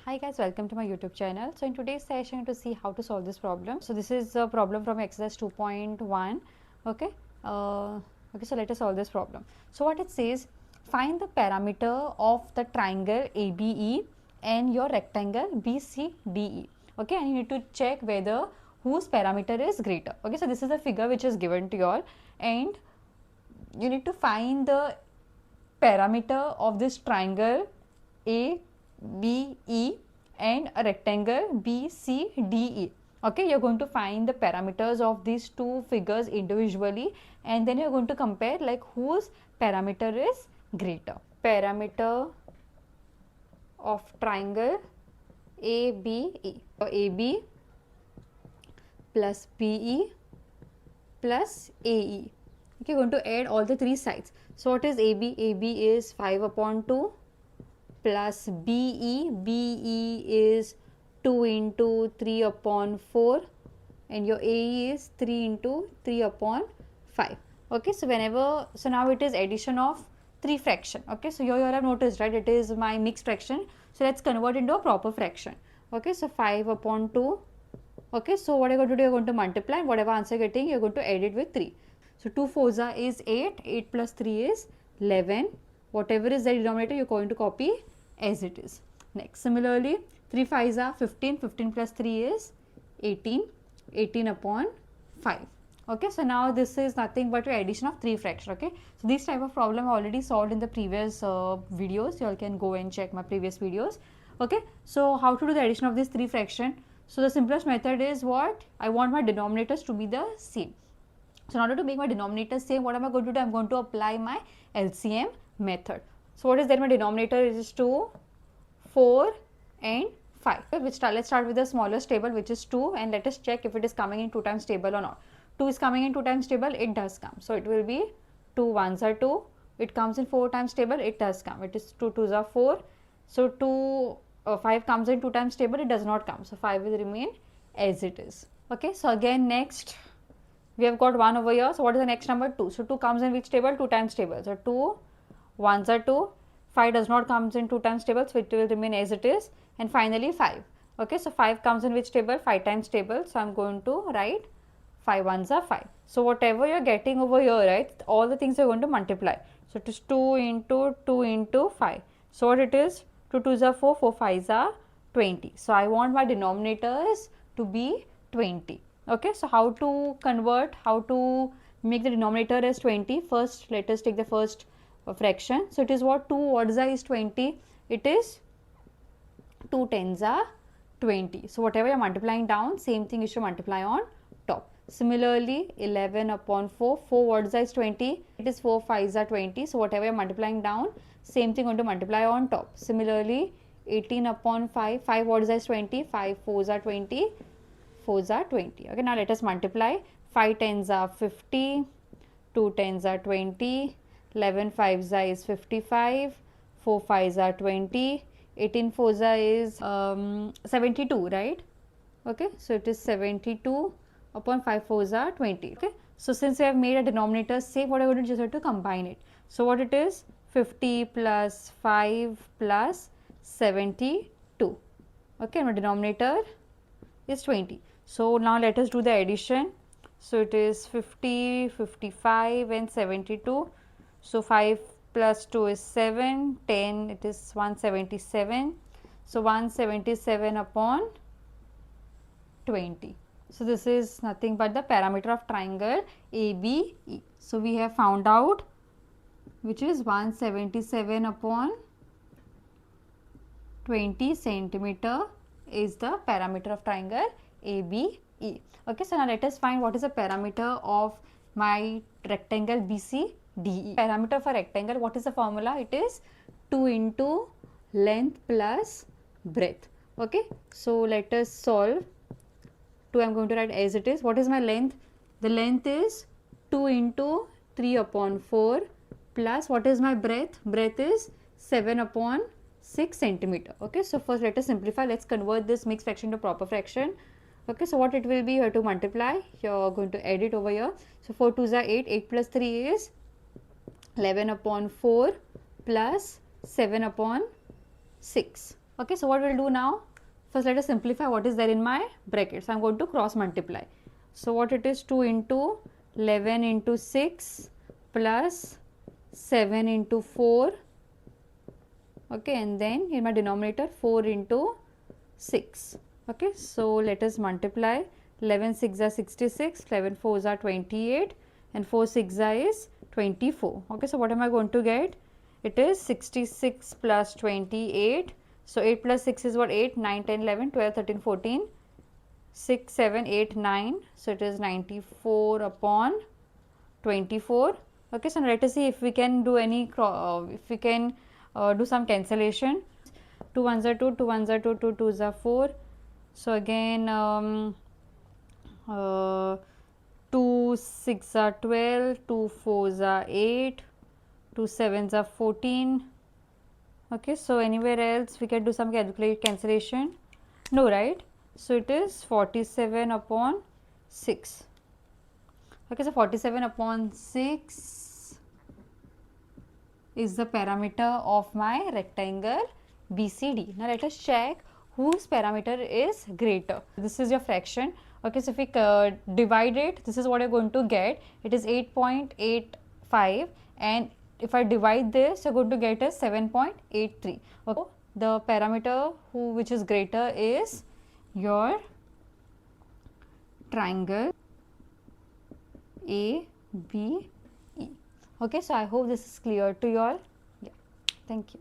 Hi guys, welcome to my YouTube channel. So in today's session to see how to solve this problem. So this is a problem from exercise 2.1. Okay. So let us solve this problem. So what it says, find the parameter of the triangle ABE and your rectangle BCDE. Okay, and you need to check whether whose parameter is greater. Okay, so this is the figure which is given to you all, and you need to find the parameter of this triangle ABE and a rectangle BCDE. Okay, you're going to find the parameters of these two figures individually, and then you're going to compare like whose parameter is greater. Parameter of triangle ABE. So AB plus BE plus AE. Okay, going to add all the three sides. So what is AB? AB is 5 upon 2 plus BE. BE is 2 into 3 upon 4 and your AE is 3 into 3 upon 5. Okay, so so now it is addition of 3 fraction. Okay, so here you have noticed, right, it is my mixed fraction. So let's convert into a proper fraction. Okay, so 5 upon 2. Okay, so what you're going to do, you're going to multiply, and whatever answer you're getting, you're going to add it with 3. So 2 4s is 8, 8 plus 3 is 11. Whatever is the denominator, you're going to copy as it is. Next, similarly, 3 5s are 15, 15 plus 3 is 18, 18 upon 5. Okay, so now this is nothing but the addition of 3 fraction. Okay, so this type of problem I already solved in the previous videos. You all can go and check my previous videos. Okay, so how to do the addition of this 3 fraction? So the simplest method is what? I want my denominators to be the same. So in order to make my denominator same, what am I going to do? I am going to apply my LCM method. So what is there? My denominator is 2, 4 and 5. Let's start with the smallest table, which is 2, and let us check if it is coming in 2 times table or not. 2 is coming in 2 times table, it does come. So it will be 2 1s are 2. It comes in 4 times table, it does come. It is 2 2s are 4. So 5 comes in 2 times table, it does not come. So 5 will remain as it is. Okay, so again next we have got 1 over here. So what is the next number? 2. So 2 comes in which table? 2 times table. So 2 1s are 2. 5 does not comes in 2 times table, so it will remain as it is. And finally 5. Okay, so 5 comes in which table? 5 times table. So I am going to write 5 1s are 5. So whatever you are getting over here, right, all the things you are going to multiply. So it is 2 into 5. So what it is? 2 2s are 4, 4 5s are 20. So I want my denominators to be 20. Okay, so how to convert, how to make the denominator as 20? First, let us take the first fraction. So it is what? 2 odds is 20. It is 2 tens are 20. So whatever you are multiplying down, same thing you should multiply on top. Similarly, 11 upon 4, 4 odds is 20. It is 4 5s are 20. So whatever you are multiplying down, same thing going to multiply on top. Similarly, 18 upon 5, 5 odds is 20. 5 4s are 20. 4s are 20. Okay, now let us multiply. 5 tens are 50, 2 tens are 20, 11 5s is 55, 4 5s are 20, 18 4s is 72, right? Okay, so it is 72 upon 5 4s are 20. Okay, so since we have made a denominator same, what I would do, just have to combine it. So what it is? 50 plus 5 plus 72. Okay, my denominator is 20. So now let us do the addition. So it is 50, 55 and 72. So 5 plus 2 is 7, 10, it is 177. So 177 upon 20. So this is nothing but the parameter of triangle ABE. So we have found out which is 177 upon 20 centimeter is the parameter of triangle ABE. Okay, so now let us find what is the parameter of my rectangle BCDE. Parameter for rectangle, what is the formula? It is 2 into length plus breadth. Okay, so let us solve. 2 I am going to write as it is. What is my length? The length is 2 into 3 upon 4 plus what is my breadth? Breadth is 7 upon 6 centimeter. Okay, so first let us simplify. Let's convert this mixed fraction to proper fraction. Okay, so what it will be, you have to multiply. You're going to add it over here. So 4 2s are 8, 8 plus 3 is 11 upon 4 plus 7 upon 6. Okay, so what we'll do now, first let us simplify what is there in my bracket. So I'm going to cross multiply. So what it is, 2 into 11 into 6 plus 7 into 4, okay, and then in my denominator 4 into 6. Okay, so let us multiply. 11 6 are 66, 11 4s are 28, and 4 6 is 24. Okay, so what am I going to get? It is 66 plus 28. So 8 plus 6 is what? 8, 9, 10, 11, 12, 13, 14, 6, 7, 8, 9. So it is 94 upon 24. Okay, so now let us see if we can do any, if we can do some cancellation. 2 ones are 2, 2 ones are 2, 2 twos are 4. So again, 2 6 are 12, 2 4s are 8, 2 7s are 14. Okay, so anywhere else we can do some cancellation? No, right? So it is 47 upon 6. Okay, so 47 upon 6 is the parameter of my rectangle BCD. Now let us check whose parameter is greater. This is your fraction. Okay, so if we divide it, this is what you're going to get. It is 8.85, and if I divide this, you're going to get is 7.83. Okay, the parameter which is greater is your triangle ABE. Okay, so I hope this is clear to you all. Yeah, thank you.